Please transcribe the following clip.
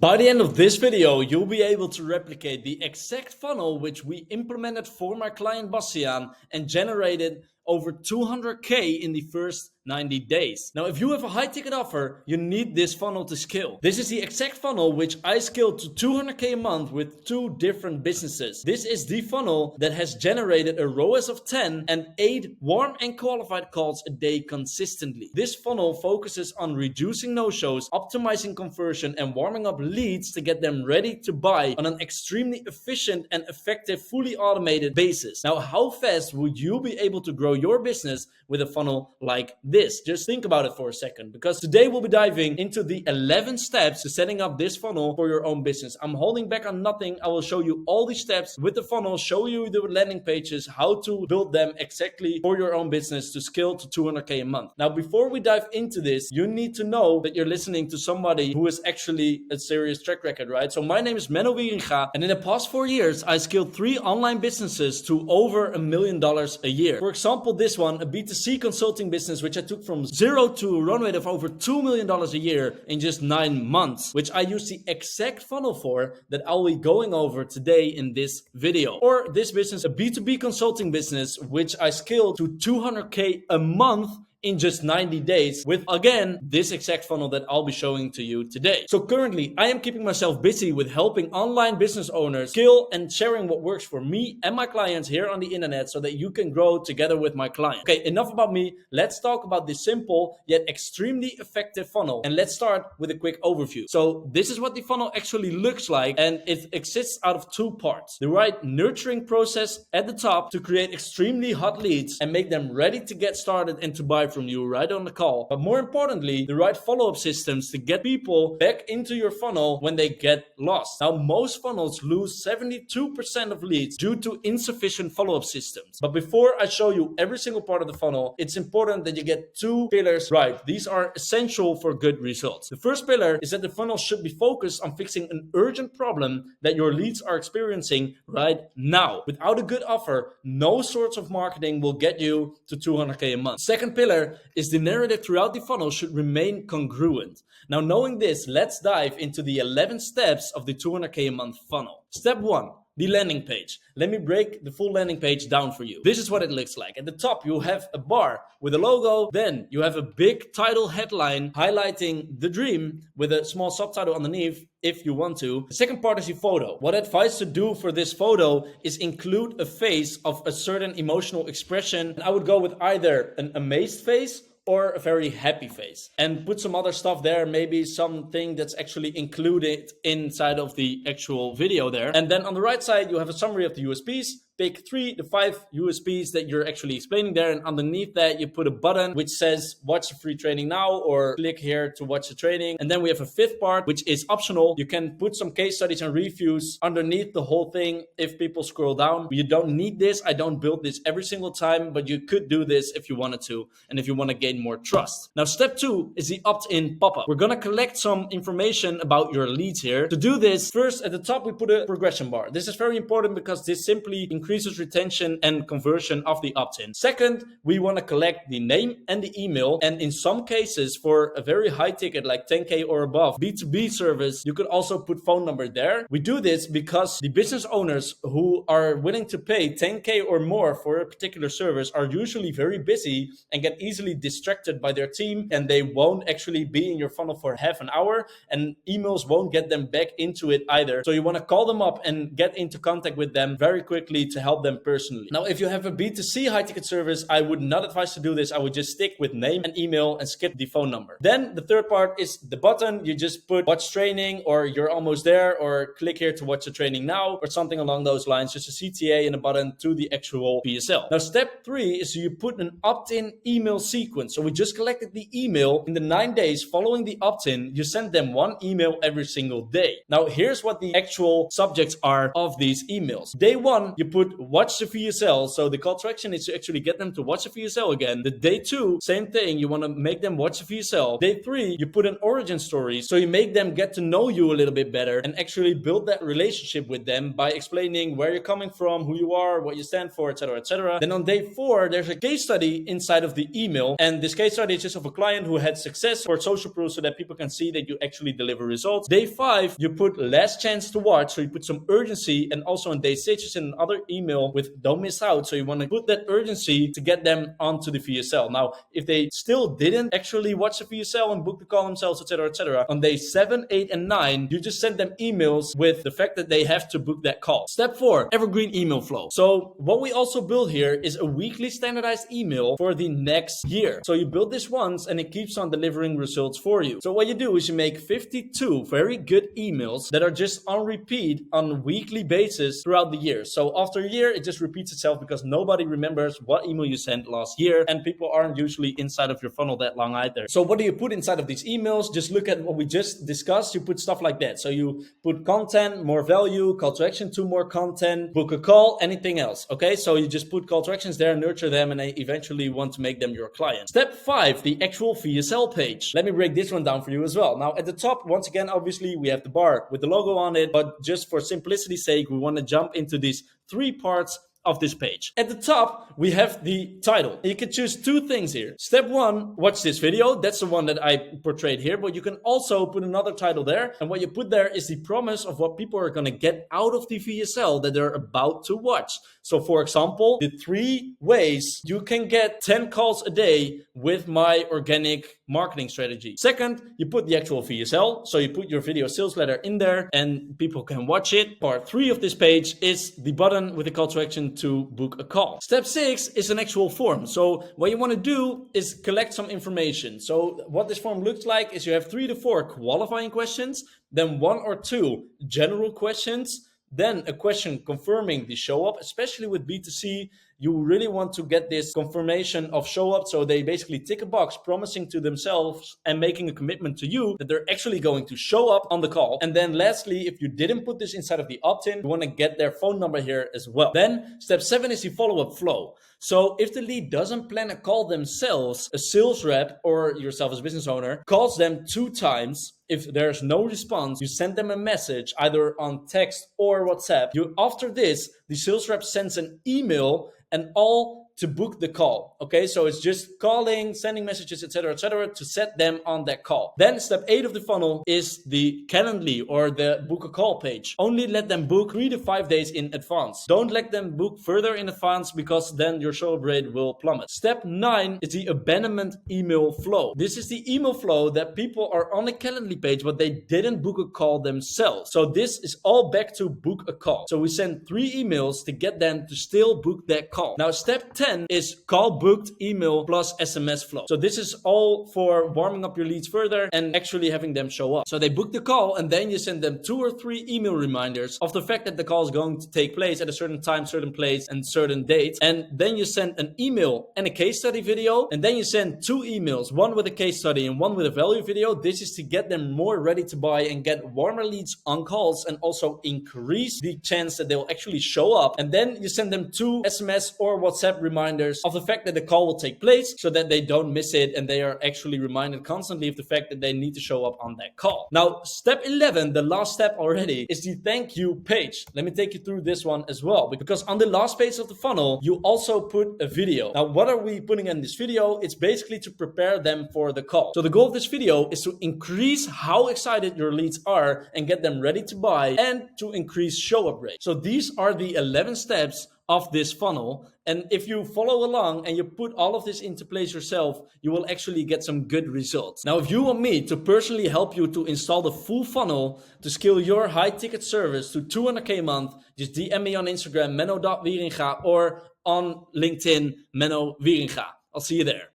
By the end of this video, you'll be able to replicate the exact funnel which we implemented for my client Bastian and generated over 200K in the first 90 days. Now, if you have a high ticket offer, you need this funnel to scale. This is the exact funnel which I scaled to 200K a month with 2 different businesses. This is the funnel that has generated a ROAS of 10 and 8 warm and qualified calls a day consistently. This funnel focuses on reducing no-shows, optimizing conversion, and warming up leads to get them ready to buy on an extremely efficient and effective, fully automated basis. Now, how fast would you be able to grow your business with a funnel like this? Just think about it for a second, because today we'll be diving into the 11 steps to setting up this funnel for your own business. I'm holding back on nothing. I will show you all these steps with the funnel, show you the landing pages, how to build them exactly for your own business to scale to 200K a month. Now, before we dive into this, you need to know that you're listening to somebody who is actually a serious track record, right? So my name is Menno Wieringa, and in the past 4 years, I scaled 3 online businesses to over $1 million a year. For example, this one, a B2C consulting business, which I took from zero to a run rate of over $2 million a year in just 9 months, which I use the exact funnel for that I'll be going over today in this video. Or this business, a B2B consulting business, which I scaled to 200K a month in just 90 days with, again, this exact funnel that I'll be showing to you today. So currently, I am keeping myself busy with helping online business owners scale and sharing what works for me and my clients here on the internet so that you can grow together with my clients. Okay, enough about me. Let's talk about this simple yet extremely effective funnel. And let's start with a quick overview. So this is what the funnel actually looks like, and it exists out of 2 parts. The right nurturing process at the top to create extremely hot leads and make them ready to get started and to buy from you right on the call. But more importantly, the right follow-up systems to get people back into your funnel when they get lost. Now, most funnels lose 72% of leads due to insufficient follow-up systems. But before I show you every single part of the funnel, it's important that you get 2 pillars right. These are essential for good results. The first pillar is that the funnel should be focused on fixing an urgent problem that your leads are experiencing right now. Without a good offer, no sorts of marketing will get you to 200K a month. Second pillar is the narrative throughout the funnel should remain congruent. Now, knowing this, let's dive into the 11 steps of the 200K a month funnel. Step 1. The landing page. Let me break the full landing page down for you. This is what it looks like. At the top, you have a bar with a logo. Then you have a big title headline highlighting the dream with a small subtitle underneath if you want to. The second part is the photo. What I advise to do for this photo is include a face of a certain emotional expression. And I would go with either an amazed face or a very happy face, and put some other stuff there, maybe something that's actually included inside of the actual video there. And then on the right side, you have a summary of the USPs. Pick 3 to 5 USPs that you're actually explaining there, and underneath that you put a button which says watch the free training now or click here to watch the training. And then we have a 5th part which is optional. You can put some case studies and reviews underneath the whole thing if people scroll down. You don't need this. I don't build this every single time, but you could do this if you wanted to and if you want to gain more trust. Now, step 2 is the opt-in pop-up. We're going to collect some information about your leads here. To do this, first at the top we put a progression bar. This is very important because this simply increases retention and conversion of the opt-in. Second, we want to collect the name and the email, and in some cases for a very high ticket like 10K or above B2B service, you could also put phone number there. We do this because the business owners who are willing to pay 10K or more for a particular service are usually very busy and get easily distracted by their team, and they won't actually be in your funnel for half an hour, and emails won't get them back into it either. So you want to call them up and get into contact with them very quickly to help them personally. Now, if you have a B2C high ticket service, I would not advise to do this. I would just stick with name and email and skip the phone number. Then the third part is the button. You just put watch training, or you're almost there, or click here to watch the training now, or something along those lines. Just a CTA and a button to the actual PSL. Now, step 3 is you put an opt-in email sequence. So we just collected the email. In the 9 days following the opt-in, you send them 1 email every single day. Now, here's what the actual subjects are of these emails. Day 1, you put put watch the VSL. So the call to action is to actually get them to watch the VSL again. The day 2, same thing. You want to make them watch the VSL. Day 3, you put an origin story. So you make them get to know you a little bit better and actually build that relationship with them by explaining where you're coming from, who you are, what you stand for, etc., etc. Then on day 4, there's a case study inside of the email. And this case study is just of a client who had success for social proof so that people can see that you actually deliver results. Day 5, you put last chance to watch. So you put some urgency. And also on day 6, you send another email with don't miss out. So you want to put that urgency to get them onto the VSL. Now, if they still didn't actually watch the VSL and book the call themselves, etc., etc., on day 7, 8, and 9, you just send them emails with the fact that they have to book that call. Step 4, evergreen email flow. So what we also build here is a weekly standardized email for the next year. So you build this once and it keeps on delivering results for you. So what you do is you make 52 very good emails that are just on repeat on a weekly basis throughout the year. So after a year, it just repeats itself because nobody remembers what email you sent last year and people aren't usually inside of your funnel that long either. So what do you put inside of these emails? Just look at what we just discussed. You put stuff like that. So you put content, more value, call to action to more content, book a call, anything else. Okay, so you just put call to actions there, nurture them, and they eventually want to make them your client. Step 5, the actual VSL page. Let me break this one down for you as well. Now at the top, once again, obviously we have the bar with the logo on it, but just for simplicity's sake, we want to jump into these 3 parts of this page. At the top, we have the title. You can choose 2 things here. Step 1, watch this video. That's the one that I portrayed here, but you can also put another title there. And what you put there is the promise of what people are going to get out of the VSL that they're about to watch. So for example, the 3 ways you can get 10 calls a day with my organic marketing strategy. Second, you put the actual VSL. So you put your video sales letter in there and people can watch it. Part 3 of this page is the button with the call to action to book a call. Step 6 is an actual form. So what you want to do is collect some information. So what this form looks like is you have 3 to 4 qualifying questions, then 1 or 2 general questions, then a question confirming the show up. Especially with B2C, you really want to get this confirmation of show up. So they basically tick a box promising to themselves and making a commitment to you that they're actually going to show up on the call. And then lastly, if you didn't put this inside of the opt-in, you want to get their phone number here as well. Then step 7 is the follow-up flow. So if the lead doesn't plan a call themselves, a sales rep or yourself as a business owner calls them 2 times. If there's no response, you send them a message either on text or WhatsApp. After this, the sales rep sends an email and all to book the call. Okay, so it's just calling, sending messages, etc., to set them on that call. Then step 8 of the funnel is the Calendly or the book a call page. Only let them book 3 to 5 days in advance. Don't let them book further in advance because then your show up rate will plummet. Step 9 is the abandonment email flow. This is the email flow that people are on the Calendly page, but they didn't book a call themselves. So this is all back to book a call. So we send 3 emails to get them to still book that call. Now step 10 is call booked email plus SMS flow. So this is all for warming up your leads further and actually having them show up. So they book the call and then you send them 2 or 3 email reminders of the fact that the call is going to take place at a certain time, certain place, and certain date. And then you send an email and a case study video. And then you send 2 emails, one with a case study and one with a value video. This is to get them more ready to buy and get warmer leads on calls and also increase the chance that they'll actually show up. And then you send them 2 SMS or WhatsApp reminders of the fact that the call will take place so that they don't miss it and they are actually reminded constantly of the fact that they need to show up on that call. Now, step 11, the last step already, is the thank you page. Let me take you through this one as well, because on the last page of the funnel, you also put a video. Now, what are we putting in this video? It's basically to prepare them for the call. So the goal of this video is to increase how excited your leads are and get them ready to buy and to increase show up rate. So these are the 11 steps of this funnel. And if you follow along and you put all of this into place yourself, you will actually get some good results. Now, if you want me to personally help you to install the full funnel to scale your high ticket service to 200K a month, just DM me on Instagram, menno.wieringa, or on LinkedIn, Menno Wieringa. I'll see you there.